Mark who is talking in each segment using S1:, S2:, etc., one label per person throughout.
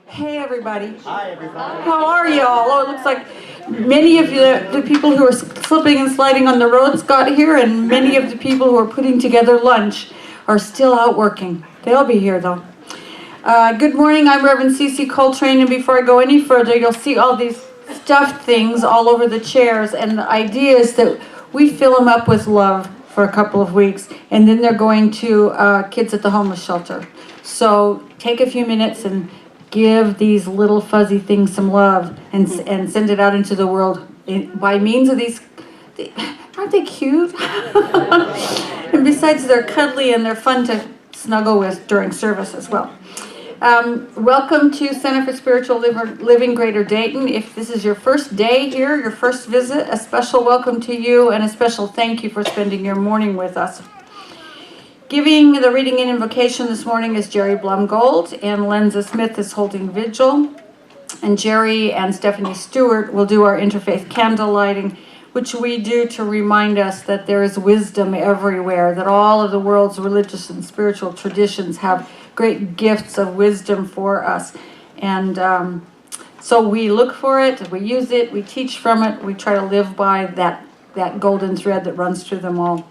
S1: Hey everybody.
S2: Hi, everybody.
S1: How are y'all? Oh, it looks like many of the people who are slipping and sliding on the roads got here, and many of the people who are putting together lunch are still out working. They'll be here though. Good morning, I'm Reverend Cece Coltrane, and before I go any further, you'll see all these stuffed things all over the chairs, and the idea is that we fill them up with love for a couple of weeks, and then they're going to kids at the homeless shelter. So take a few minutes and give these little fuzzy things some love and send it out into the world by means of these. Aren't they cute? And besides, they're cuddly and they're fun to snuggle with during service as well. Welcome to Center for Spiritual Living Greater Dayton. If this is your first day here, your first visit, a special welcome to you and a special thank you for spending your morning with us. Giving the reading and invocation this morning is Jerry Blumgold, and Lenza Smith is holding vigil. And Jerry and Stephanie Stewart will do our interfaith candle lighting, which we do to remind us that there is wisdom everywhere, that all of the world's religious and spiritual traditions have great gifts of wisdom for us. And so we look for it, we use it, we teach from it, we try to live by that golden thread that runs through them all.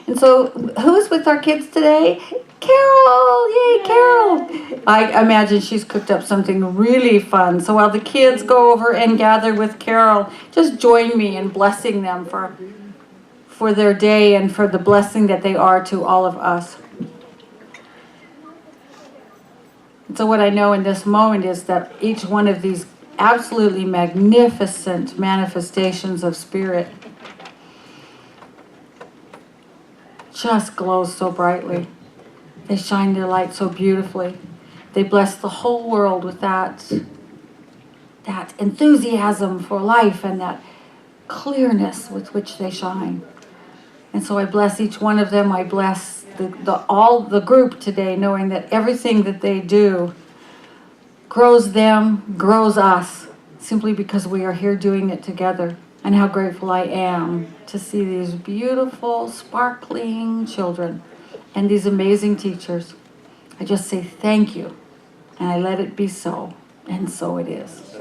S1: And so, who's with our kids today? Carol! Yay, Carol! I imagine she's cooked up something really fun. So while the kids go over and gather with Carol, just join me in blessing them for their day and for the blessing that they are to all of us. And so what I know in this moment is that each one of these absolutely magnificent manifestations of spirit just glows so brightly. They shine their light so beautifully. They bless the whole world with that enthusiasm for life and that clearness with which they shine. And so I bless each one of them. I bless all the group today, knowing that everything that they do grows them, grows us, simply because we are here doing it together. And how grateful I am to see these beautiful, sparkling children and these amazing teachers. I just say thank you, and I let it be so, and so it is.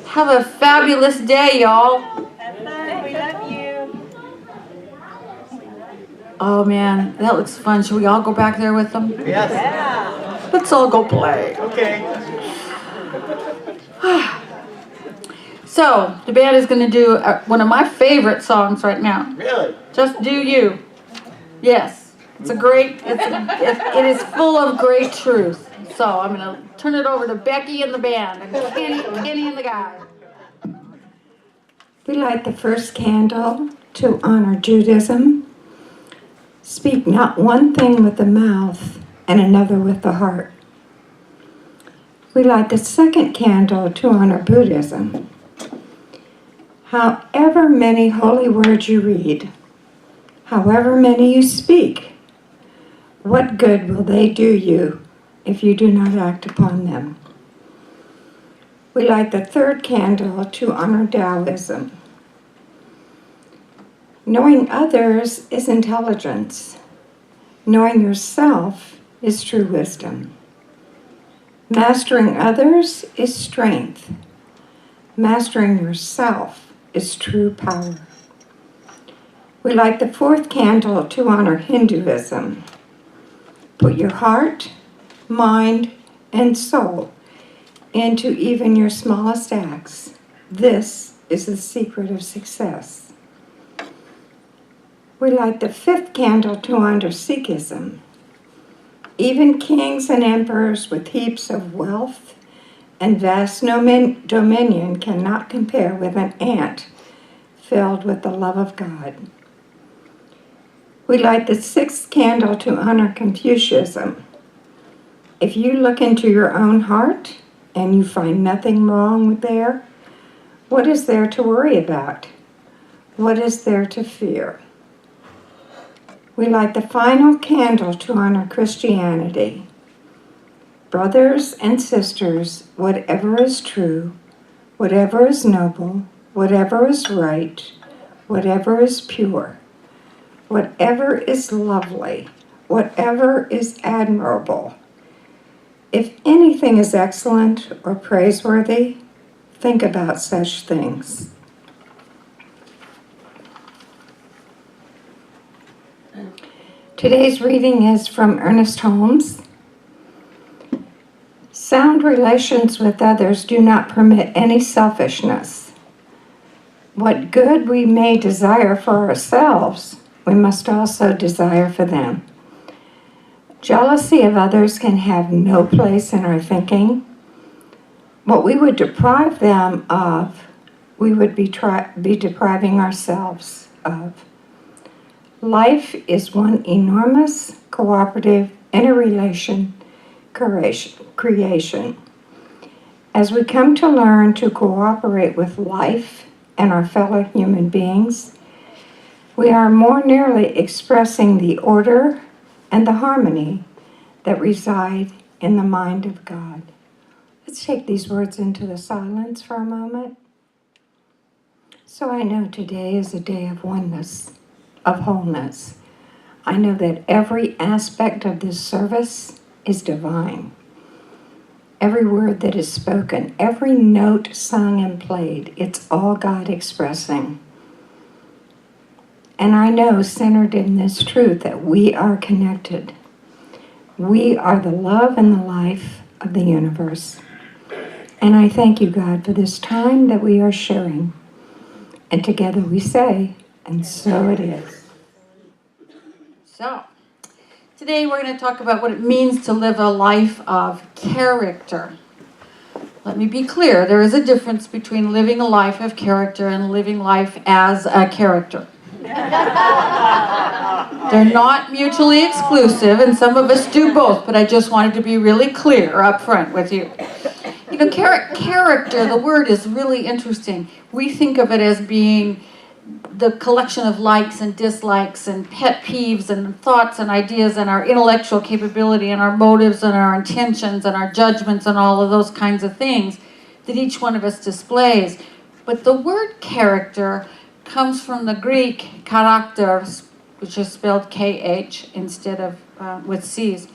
S1: Have a fabulous day, y'all.
S3: Have fun. We love you.
S1: Oh, man, that looks fun. Should we all go back there with them?
S2: Yes.
S3: Yeah.
S1: Let's all go play.
S2: Okay.
S1: So, the band is going to do one of my favorite songs right now.
S2: Really?
S1: Just Do You. Yes. It's it is full of great truth. So, I'm going to turn it over to Becky and the band and Kenny and the guys.
S4: We light the first candle to honor Judaism. Speak not one thing with the mouth and another with the heart. We light the second candle to honor Buddhism. However many holy words you read, however many you speak, what good will they do you if you do not act upon them? We light the third candle to honor Taoism. Knowing others is intelligence. Knowing yourself is true wisdom. Mastering others is strength. Mastering yourself is true power. We light the fourth candle to honor Hinduism. Put your heart, mind, and soul into even your smallest acts. This is the secret of success. We light the fifth candle to honor Sikhism. Even kings and emperors with heaps of wealth and vast dominion cannot compare with an ant filled with the love of God. We light the sixth candle to honor Confucianism. If you look into your own heart and you find nothing wrong there, what is there to worry about? What is there to fear? We light the final candle to honor Christianity. Brothers and sisters, whatever is true, whatever is noble, whatever is right, whatever is pure, whatever is lovely, whatever is admirable, If anything is excellent or praiseworthy, think about such things. Today's reading is from Ernest Holmes. Sound relations with others do not permit any selfishness. What good we may desire for ourselves, we must also desire for them. Jealousy of others can have no place in our thinking. What we would deprive them of, we would be depriving ourselves of. Life is one enormous, cooperative, interrelation creation. As we come to learn to cooperate with life and our fellow human beings, we are more nearly expressing the order and the harmony that reside in the mind of God. Let's take these words into the silence for a moment. So I know today is a day of oneness, of wholeness. I know that every aspect of this service is divine. Every word that is spoken, every note sung and played, it's all God expressing. And I know, centered in this truth, that we are connected. We are the love and the life of the universe. And I thank you, God, for this time that we are sharing. And together we say, and so it is.
S1: So, today we're going to talk about what it means to live a life of character. Let me be clear, there is a difference between living a life of character and living life as a character. They're not mutually exclusive, and some of us do both, but I just wanted to be really clear up front with you. You know, character, the word is really interesting. We think of it as being the collection of likes and dislikes and pet peeves and thoughts and ideas and our intellectual capability and our motives and our intentions and our judgments and all of those kinds of things that each one of us displays. But the word character comes from the Greek characters, which is spelled K-H instead of with C's.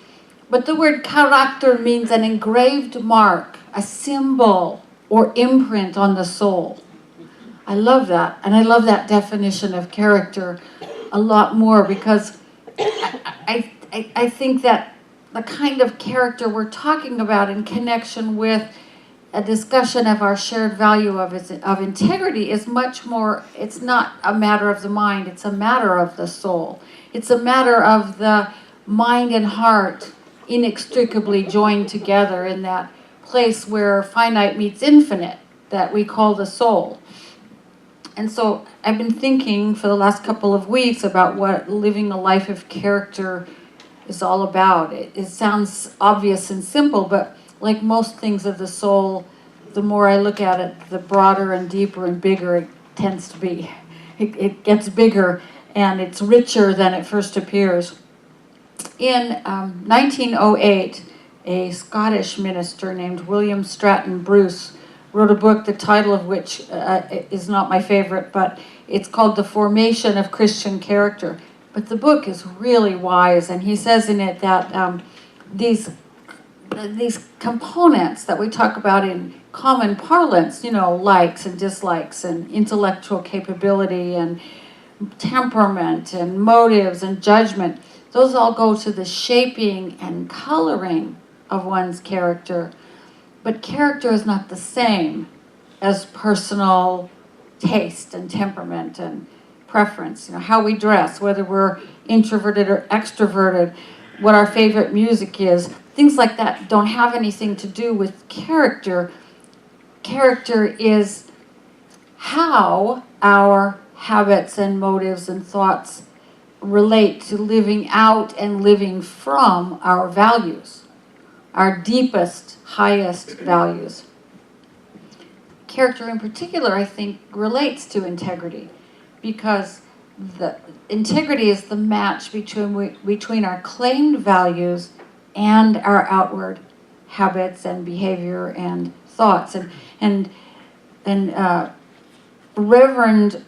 S1: But the word character means an engraved mark, a symbol or imprint on the soul. I love that, and I love that definition of character a lot more because I think that the kind of character we're talking about in connection with a discussion of our shared value of integrity is much more, it's not a matter of the mind, it's a matter of the soul. It's a matter of the mind and heart inextricably joined together in that place where finite meets infinite that we call the soul. And so I've been thinking for the last couple of weeks about what living a life of character is all about. It sounds obvious and simple, but like most things of the soul, the more I look at it, the broader and deeper and bigger it tends to be. It gets bigger and it's richer than it first appears. In 1908, a Scottish minister named William Stratton Bruce wrote a book, the title of which is not my favorite, but it's called The Formation of Christian Character. But the book is really wise, and he says in it that these components that we talk about in common parlance, you know, likes and dislikes and intellectual capability and temperament and motives and judgment, those all go to the shaping and coloring of one's character. But character is not the same as personal taste and temperament and preference. You know, how we dress, whether we're introverted or extroverted, what our favorite music is, things like that don't have anything to do with character. Character is how our habits and motives and thoughts relate to living out and living from our values, our deepest, highest values. Character in particular, I think, relates to integrity because the integrity is the match between our claimed values and our outward habits and behavior and thoughts. And Reverend,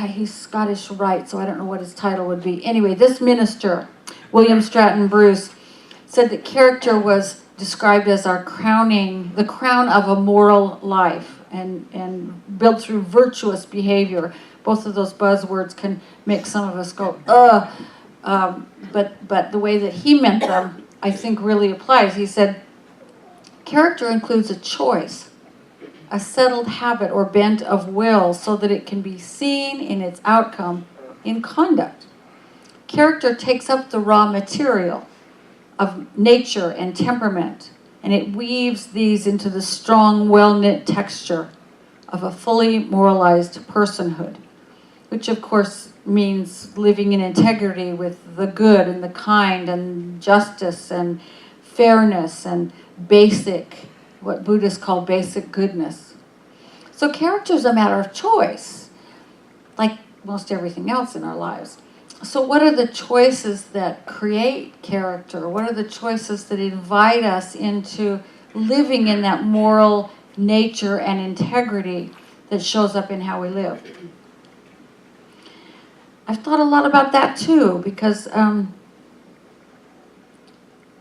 S1: he's Scottish Rite, so I don't know what his title would be. Anyway, this minister, William Stratton Bruce, said that character was described as our crowning, the crown of a moral life, and built through virtuous behavior. Both of those buzzwords can make some of us go, ugh, but the way that he meant them, I think really applies. He said, character includes a choice, a settled habit or bent of will so that it can be seen in its outcome in conduct. Character takes up the raw material of nature and temperament, and it weaves these into the strong, well-knit texture of a fully moralized personhood, which of course means living in integrity with the good and the kind and justice and fairness and basic, what Buddhists call basic goodness. So character is a matter of choice, like most everything else in our lives. So what are the choices that create character? What are the choices that invite us into living in that moral nature and integrity that shows up in how we live? I've thought a lot about that too, because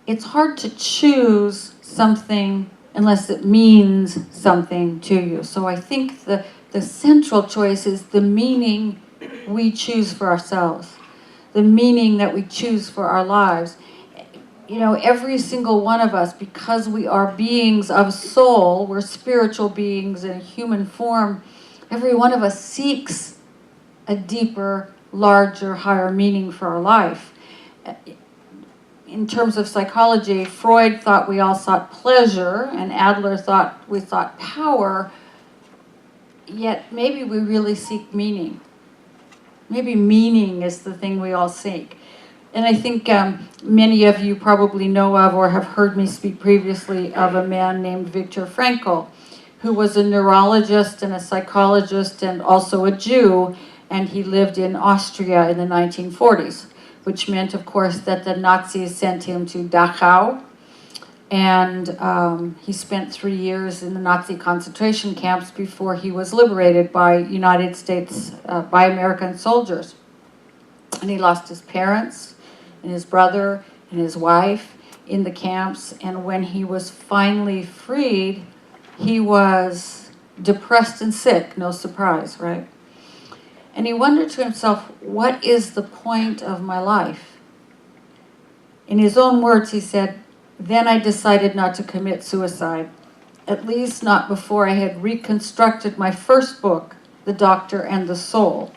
S1: it's hard to choose something unless it means something to you. So I think the central choice is the meaning we choose for ourselves, the meaning that we choose for our lives. You know, every single one of us, because we are beings of soul, we're spiritual beings in a human form, every one of us seeks a deeper, larger, higher meaning for our life. In terms of psychology, Freud thought we all sought pleasure, and Adler thought we sought power, yet maybe we really seek meaning. Maybe meaning is the thing we all seek. And I think many of you probably know of or have heard me speak previously of a man named Viktor Frankl, who was a neurologist and a psychologist and also a Jew, and he lived in Austria in the 1940s, which meant, of course, that the Nazis sent him to Dachau, and he spent 3 years in the Nazi concentration camps before he was liberated by United States, by American soldiers. And he lost his parents, and his brother, and his wife in the camps, and when he was finally freed, he was depressed and sick, no surprise, right? And he wondered to himself, what is the point of my life? In his own words, he said, then I decided not to commit suicide, at least not before I had reconstructed my first book, The Doctor and the Soul.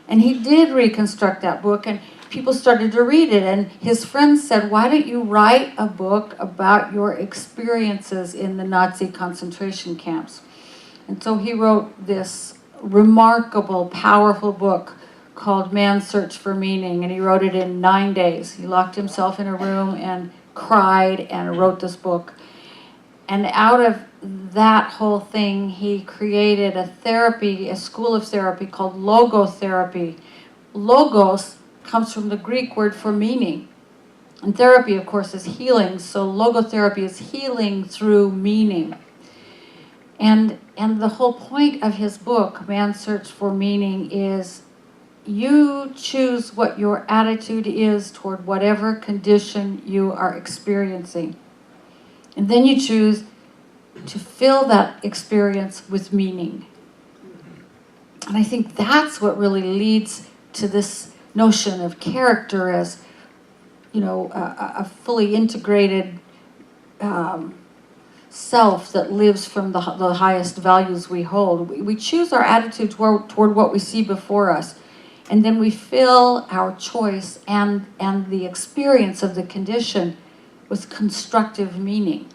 S1: And he did reconstruct that book, and people started to read it, and his friends said, why don't you write a book about your experiences in the Nazi concentration camps? And so he wrote this remarkable, powerful book called Man's Search for Meaning, and he wrote it in 9 days. He locked himself in a room and cried and wrote this book. And out of that whole thing, he created a therapy, a school of therapy called logotherapy. Logos comes from the Greek word for meaning. And therapy, of course, is healing, so logotherapy is healing through meaning. And the whole point of his book, Man's Search for Meaning, is you choose what your attitude is toward whatever condition you are experiencing. And then you choose to fill that experience with meaning. And I think that's what really leads to this notion of character as, you know, a fully integrated self that lives from the highest values we hold. We choose our attitude toward what we see before us, and then we fill our choice and the experience of the condition with constructive meaning.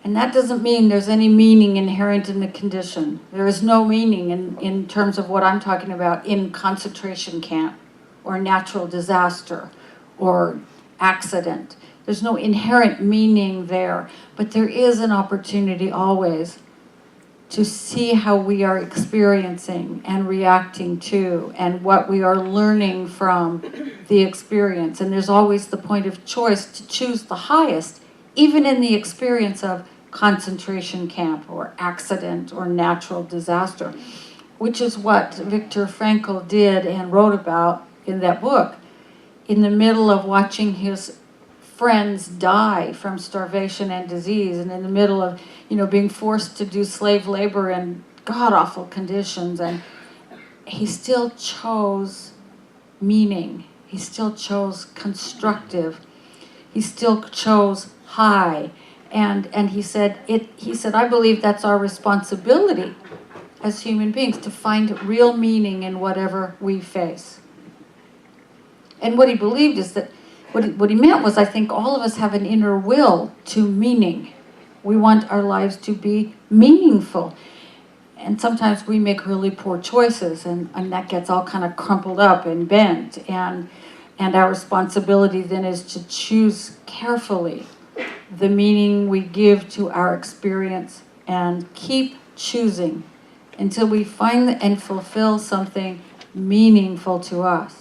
S1: And that doesn't mean there's any meaning inherent in the condition. There is no meaning in terms of what I'm talking about in concentration camp or natural disaster or accident. There's no inherent meaning there, but there is an opportunity always to see how we are experiencing and reacting to and what we are learning from the experience. And there's always the point of choice to choose the highest, even in the experience of concentration camp or accident or natural disaster, which is what Viktor Frankl did and wrote about in that book. In the middle of watching his friends die from starvation and disease, and in the middle of, being forced to do slave labor in god-awful conditions, and he still chose meaning. He still chose constructive. He still chose high. And he said, I believe that's our responsibility as human beings, to find real meaning in whatever we face. And what he believed is that, what he meant was, I think all of us have an inner will to meaning. We want our lives to be meaningful. And sometimes we make really poor choices, and that gets all kind of crumpled up and bent. And our responsibility then is to choose carefully the meaning we give to our experience, and keep choosing until we find and fulfill something meaningful to us.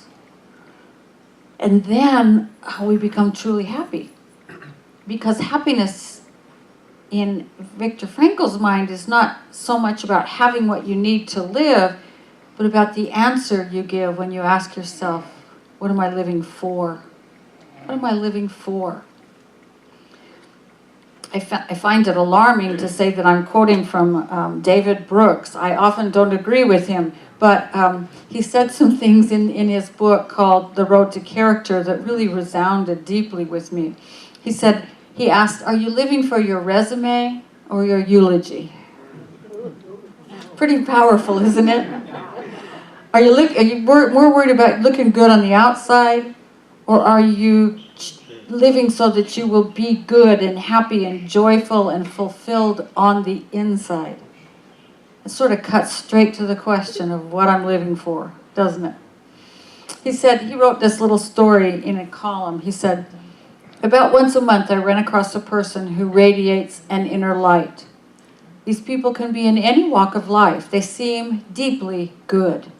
S1: And then we become truly happy. Because happiness in Viktor Frankl's mind is not so much about having what you need to live, but about the answer you give when you ask yourself, what am I living for? What am I living for? I find it alarming to say that I'm quoting from David Brooks. I often don't agree with him, but he said some things in his book called The Road to Character that really resounded deeply with me. He asked, are you living for your resume or your eulogy? Pretty powerful, isn't it? Are you more worried about looking good on the outside, or are you living so that you will be good and happy and joyful and fulfilled on the inside? It sort of cuts straight to the question of what I'm living for, doesn't it? He wrote this little story in a column. He said, about once a month I run across a person who radiates an inner light. These people can be in any walk of life. They seem deeply good.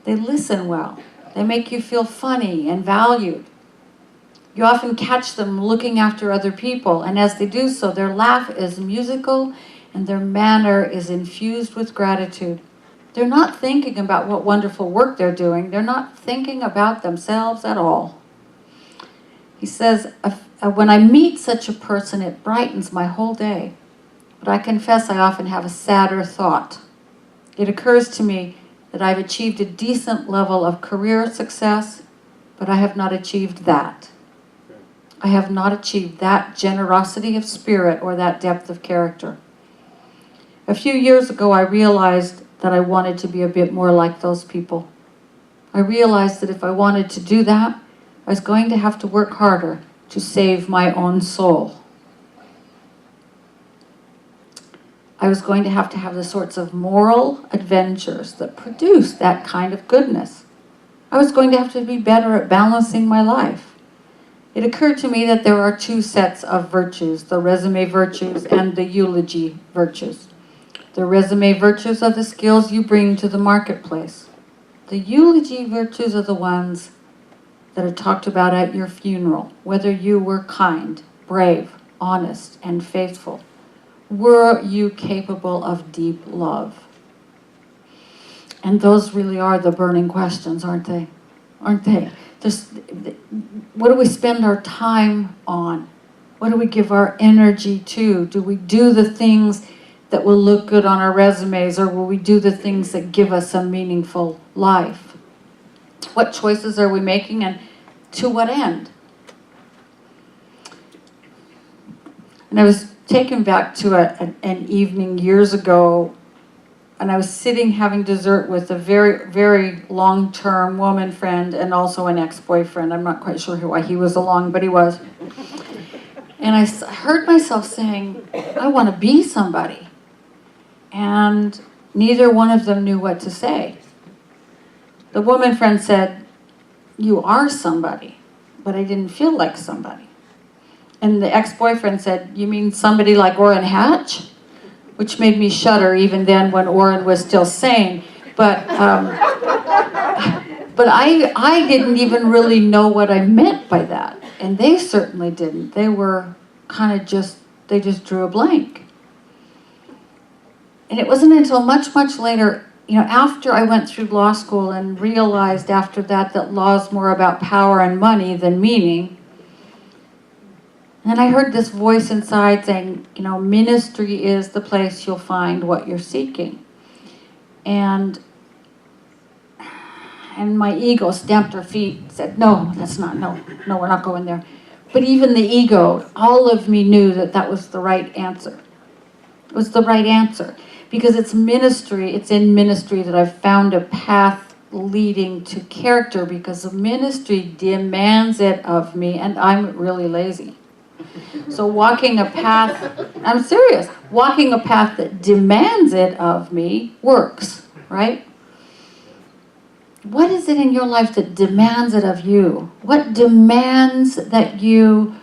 S1: They listen well. They make you feel funny and valued. You often catch them looking after other people, and as they do so, their laugh is musical and their manner is infused with gratitude. They're not thinking about what wonderful work they're doing. They're not thinking about themselves at all. He says, when I meet such a person, it brightens my whole day. But I confess I often have a sadder thought. It occurs to me that I've achieved a decent level of career success, but I have not achieved that. I have not achieved that generosity of spirit or that depth of character. A few years ago, I realized that I wanted to be a bit more like those people. I realized that if I wanted to do that, I was going to have to work harder to save my own soul. I was going to have the sorts of moral adventures that produce that kind of goodness. I was going to have to be better at balancing my life. It occurred to me that there are two sets of virtues, the resume virtues and the eulogy virtues. The resume virtues are the skills you bring to the marketplace. The eulogy virtues are the ones that are talked about at your funeral, whether you were kind, brave, honest, and faithful. Were you capable of deep love? And those really are the burning questions, aren't they? Aren't they? What do we spend our time on? What do we give our energy to? Do we do the things that will look good on our resumes, or will we do the things that give us a meaningful life? What choices are we making, and to what end? And I was taken back to an evening years ago, and I was sitting having dessert with a very, very long-term woman friend and also an ex-boyfriend. I'm not quite sure why he was along, but he was. And I heard myself saying, I want to be somebody. And neither one of them knew what to say. The woman friend said, you are somebody, but I didn't feel like somebody. And the ex-boyfriend said, you mean somebody like Orrin Hatch? Which made me shudder even then when Orrin was still sane. But I didn't even really know what I meant by that. And they certainly didn't. They were kind of they just drew a blank. And it wasn't until much, much later, after I went through law school and realized after that law is more about power and money than meaning, And I heard this voice inside saying, ministry is the place you'll find what you're seeking. And my ego stamped her feet, said, no, we're not going there. But even the ego, all of me knew that was the right answer. It was the right answer. Because it's in ministry that I've found a path leading to character, because the ministry demands it of me, and I'm really lazy. So walking a path, I'm serious, walking a path that demands it of me works, right? What is it in your life that demands it of you? What demands that you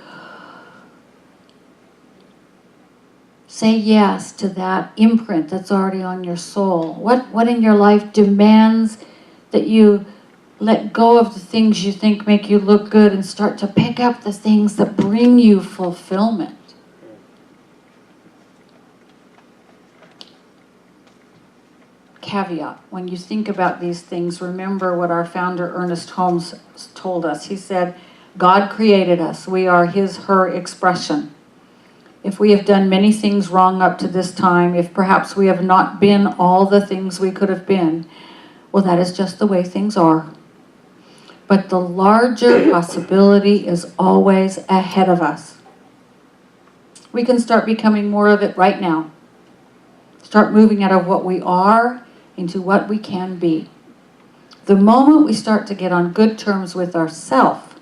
S1: say yes to that imprint that's already on your soul? What in your life demands that you let go of the things you think make you look good and start to pick up the things that bring you fulfillment? Caveat, when you think about these things, remember what our founder Ernest Holmes told us. He said, God created us. We are his, her expression. If we have done many things wrong up to this time, if perhaps we have not been all the things we could have been, well, that is just the way things are. But the larger possibility is always ahead of us. We can start becoming more of it right now. Start moving out of what we are into what we can be. The moment we start to get on good terms with ourselves,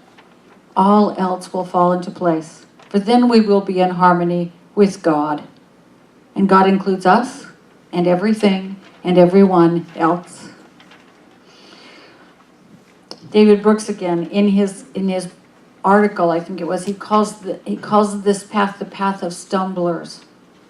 S1: all else will fall into place. For then we will be in harmony with God. And God includes us and everything and everyone else. David Brooks again, in his article, I think it was, he calls this path the path of stumblers.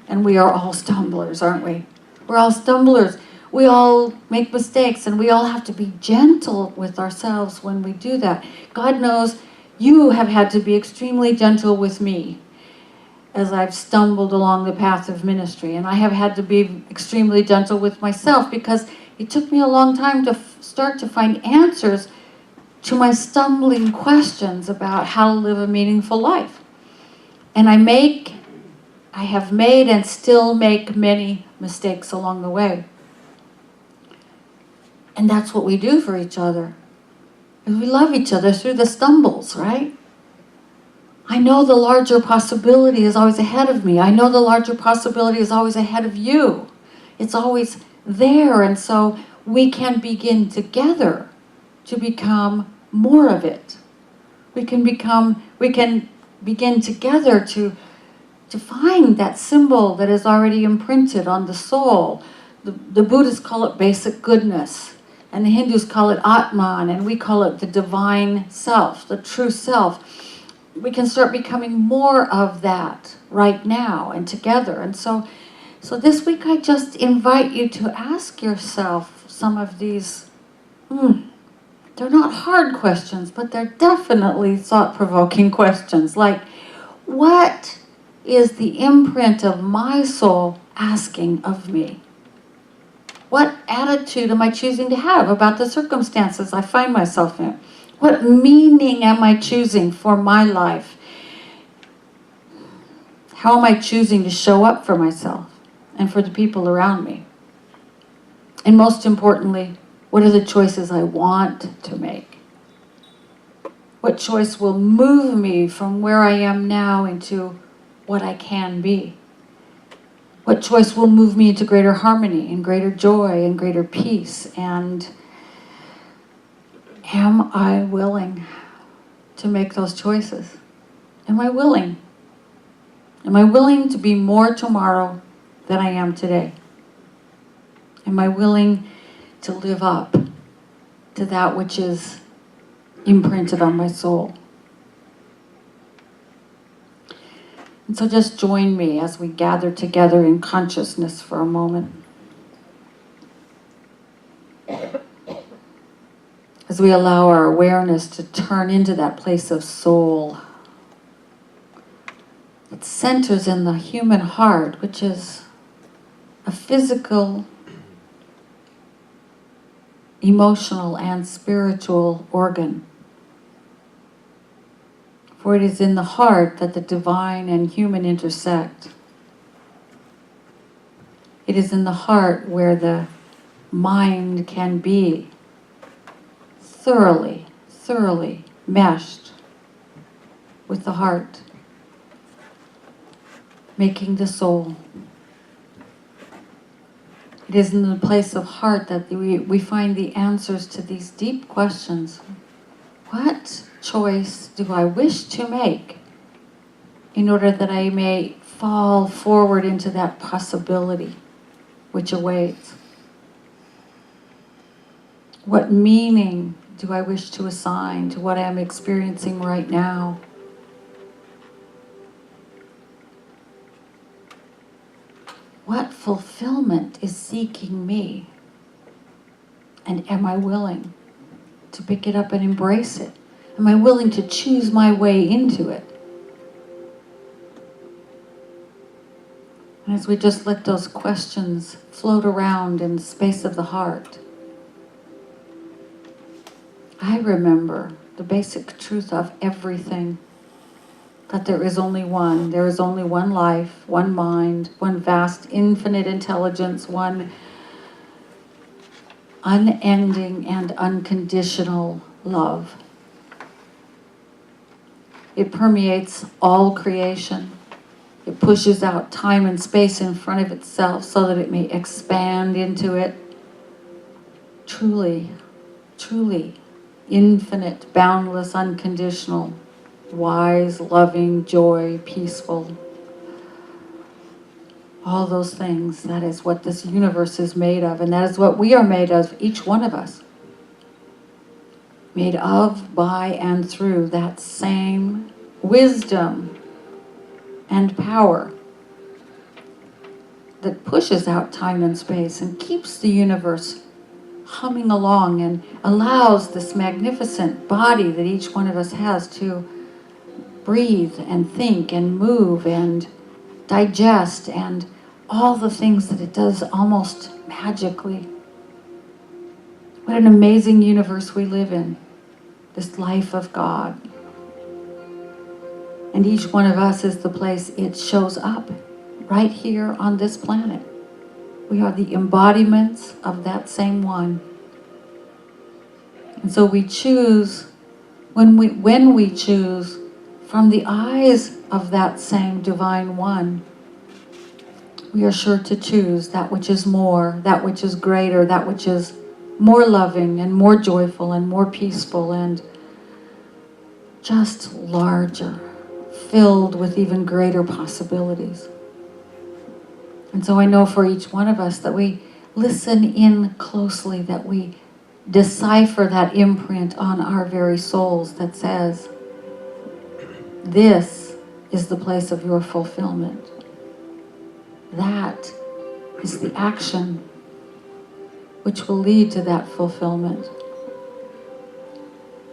S1: And we are all stumblers, aren't we? We're all stumblers. We all make mistakes, and we all have to be gentle with ourselves when we do that. God knows you have had to be extremely gentle with me as I've stumbled along the path of ministry. And I have had to be extremely gentle with myself, because it took me a long time to start to find answers to my stumbling questions about how to live a meaningful life. And I have made and still make many mistakes along the way. And that's what we do for each other. And we love each other through the stumbles, right? I know the larger possibility is always ahead of me. I know the larger possibility is always ahead of you. It's always there. And so we can begin together to become more of it. We can begin together to find that symbol that is already imprinted on the soul. The Buddhists call it basic goodness. And the Hindus call it Atman, and we call it the divine self, the true self. We can start becoming more of that right now and together. And so this week I just invite you to ask yourself some of these, they're not hard questions, but they're definitely thought-provoking questions. Like, what is the imprint of my soul asking of me? What attitude am I choosing to have about the circumstances I find myself in? What meaning am I choosing for my life? How am I choosing to show up for myself and for the people around me? And most importantly, what are the choices I want to make? What choice will move me from where I am now into what I can be? What choice will move me into greater harmony and greater joy and greater peace? And am I willing to make those choices? Am I willing? Am I willing to be more tomorrow than I am today? Am I willing to live up to that which is imprinted on my soul? And so just join me as we gather together in consciousness for a moment. As we allow our awareness to turn into that place of soul. It centers in the human heart, which is a physical, emotional, and spiritual organ For it is in the heart that the divine and human intersect. It is in the heart where the mind can be thoroughly meshed with the heart, making the soul. It is in the place of heart that we find the answers to these deep questions. What choice do I wish to make in order that I may fall forward into that possibility which awaits? What meaning do I wish to assign to what I am experiencing right now? What fulfillment is seeking me? And am I willing to pick it up and embrace it? Am I willing to choose my way into it? And as we just let those questions float around in the space of the heart, I remember the basic truth of everything, that there is only one. There is only one life, one mind, one vast infinite intelligence, one unending and unconditional love. It permeates all creation. It pushes out time and space in front of itself so that it may expand into it. Truly, truly infinite, boundless, unconditional, wise, loving, joy, peaceful. All those things, that is what this universe is made of, and that is what we are made of, each one of us. Made of, by, and through that same wisdom and power that pushes out time and space and keeps the universe humming along and allows this magnificent body that each one of us has to breathe and think and move and digest and all the things that it does almost magically. What an amazing universe we live in, this life of God. And each one of us is the place it shows up, right here on this planet. We are the embodiments of that same one. And so we choose, when we choose from the eyes of that same divine one, we are sure to choose that which is more, that which is greater, that which is more loving and more joyful and more peaceful and just larger, filled with even greater possibilities. And so I know for each one of us that we listen in closely, that we decipher that imprint on our very souls that says, this is the place of your fulfillment. That is the action which will lead to that fulfillment.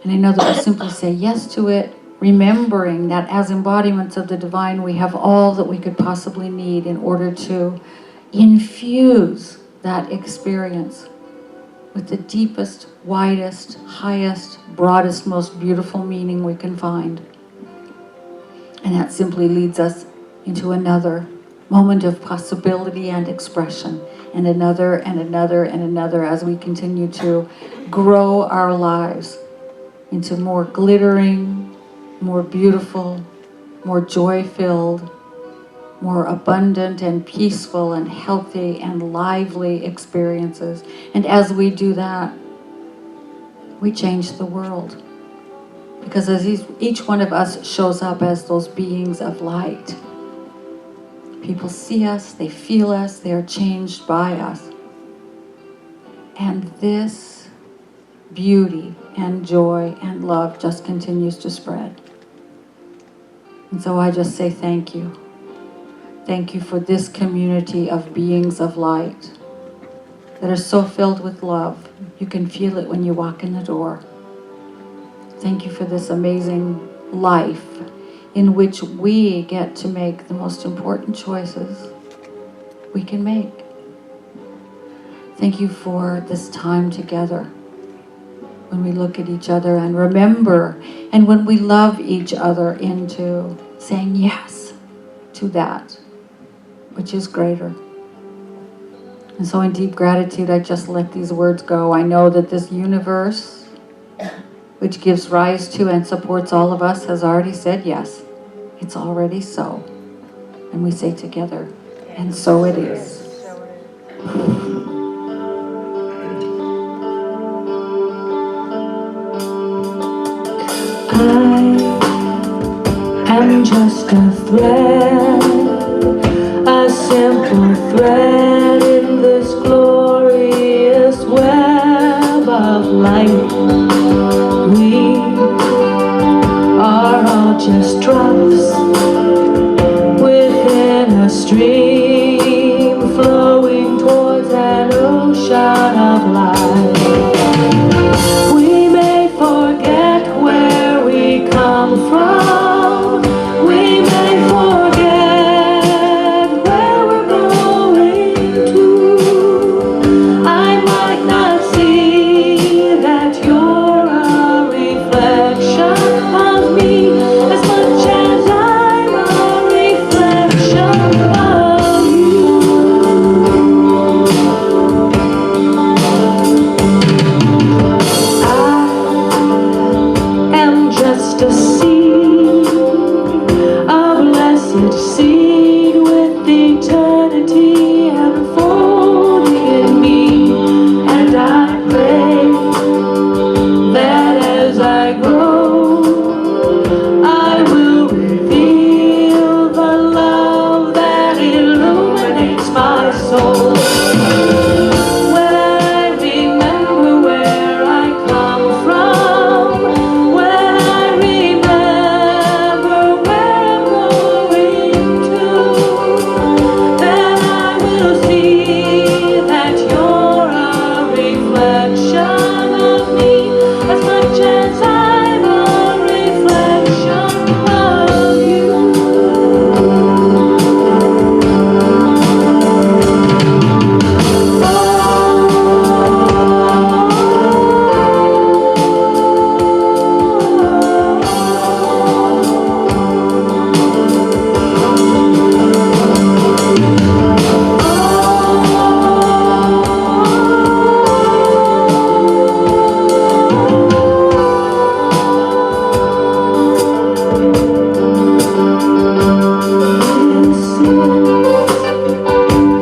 S1: And I know that we simply say yes to it, remembering that as embodiments of the divine, we have all that we could possibly need in order to infuse that experience with the deepest, widest, highest, broadest, most beautiful meaning we can find. And that simply leads us into another moment of possibility and expression, and another and another and another as we continue to grow our lives into more glittering, more beautiful, more joy-filled, more abundant and peaceful and healthy and lively experiences. And as we do that, we change the world. Because as each one of us shows up as those beings of light, people see us, they feel us, they are changed by us. And this beauty and joy and love just continues to spread. And so I just say thank you. Thank you for this community of beings of light that are so filled with love. You can feel it when you walk in the door. Thank you for this amazing life in which we get to make the most important choices we can make. Thank you for this time together. when we look at each other and remember, and when we love each other into saying yes to that which is greater. And so in deep gratitude, I just let these words go. I know that this universe, which gives rise to and supports all of us, has already said yes. It's already so. And we say together, and so it is. I am just a thread, a simple thread in this glorious web of light. We are all just drops within a stream flowing towards an ocean of light. We may forget where we come from. We may forget where we're going to. I might not see that you're a reflection of me as much as I'm a reflection of you. I am just a seed, a blessed seed with eternity unfolding in me. And I pray that as I grow, I will reveal the love that illuminates my soul. When I remember where I come from, when I remember where I'm going to, then I will see that you're a reflection of me as much as I'm a reflection of you.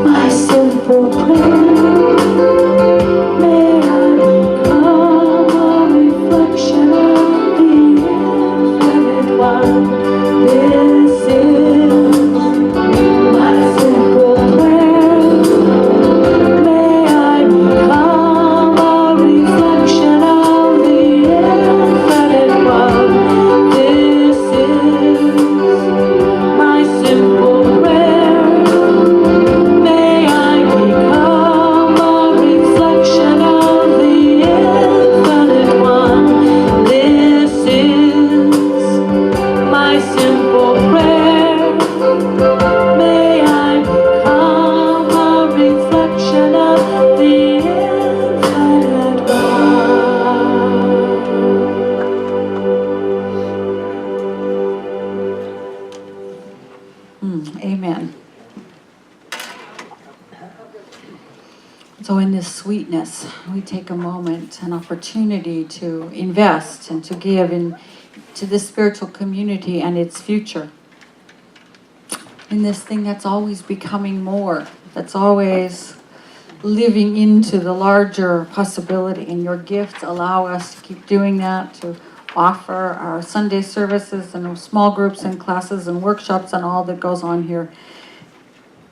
S1: My simple prayer, may I become a reflection of the infinite one. This is my simple prayer, may I become a reflection of the infinite one. This is my simple prayer. May I become a reflection of the infinite one. This is my simple prayer. May I become a reflection of the infinite one. Amen. So in this sweetness, we take a moment, an opportunity to invest and to give to this spiritual community and its future. In this thing that's always becoming more, that's always living into the larger possibility. And your gifts allow us to keep doing that, to offer our Sunday services and small groups and classes and workshops and all that goes on here.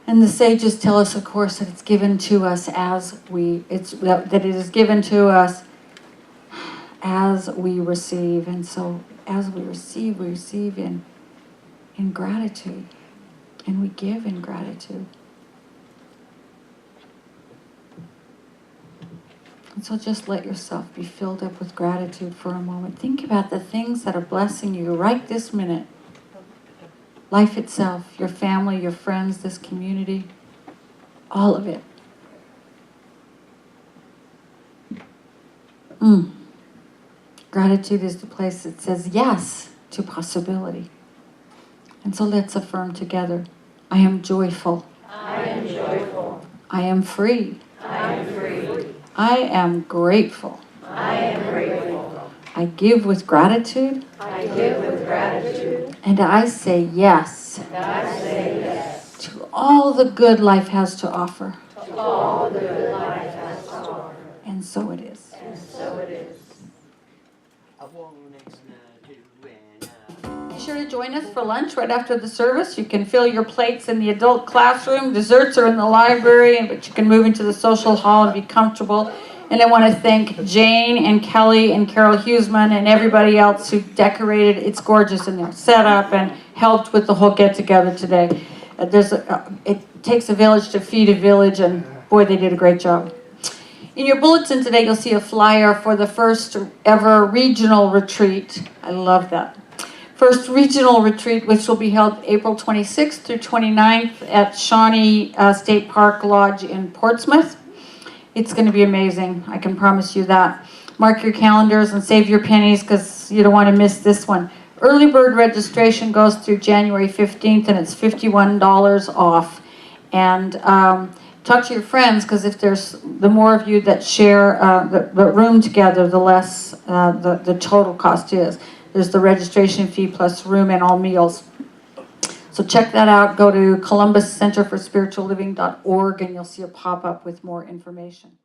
S1: And the sages tell us, of course, that it's given to us that it is given to us as we receive. And so as we receive in gratitude. And we give in gratitude. And so just let yourself be filled up with gratitude for a moment. Think about the things that are blessing you right this minute. Life itself, your family, your friends, this community, all of it. Gratitude is the place that says yes to possibility. And so let's affirm together. I am joyful.
S3: I am joyful.
S1: I am free.
S3: I am free.
S1: I am grateful.
S3: I am grateful.
S1: I give with gratitude.
S3: I give with gratitude.
S1: And I say yes
S3: And I say yes
S1: to all the good life has to offer.
S3: to all the good life has to offer.
S1: And so it is.
S3: And so it is.
S1: Be sure to join us for lunch right after the service. You can fill your plates in the adult classroom. Desserts are in the library, but you can move into the social hall and be comfortable. And I want to thank Jane and Kelly and Carol Hughesman and everybody else who decorated. It's gorgeous in there, set up and helped with the whole get-together today. It takes a village to feed a village, and boy, they did a great job. In your bulletin today, you'll see a flyer for the first ever regional retreat. I love that. First regional retreat, which will be held April 26th through 29th at Shawnee State Park Lodge in Portsmouth. It's going to be amazing. I can promise you that. Mark your calendars and save your pennies because you don't want to miss this one. Early bird registration goes through January 15th and it's $51 off. And talk to your friends because if the more of you that share the room together, the less the total cost is. There's the registration fee plus room and all meals. So check that out. Go to columbuscenterforspiritualliving.org and you'll see a pop-up with more information.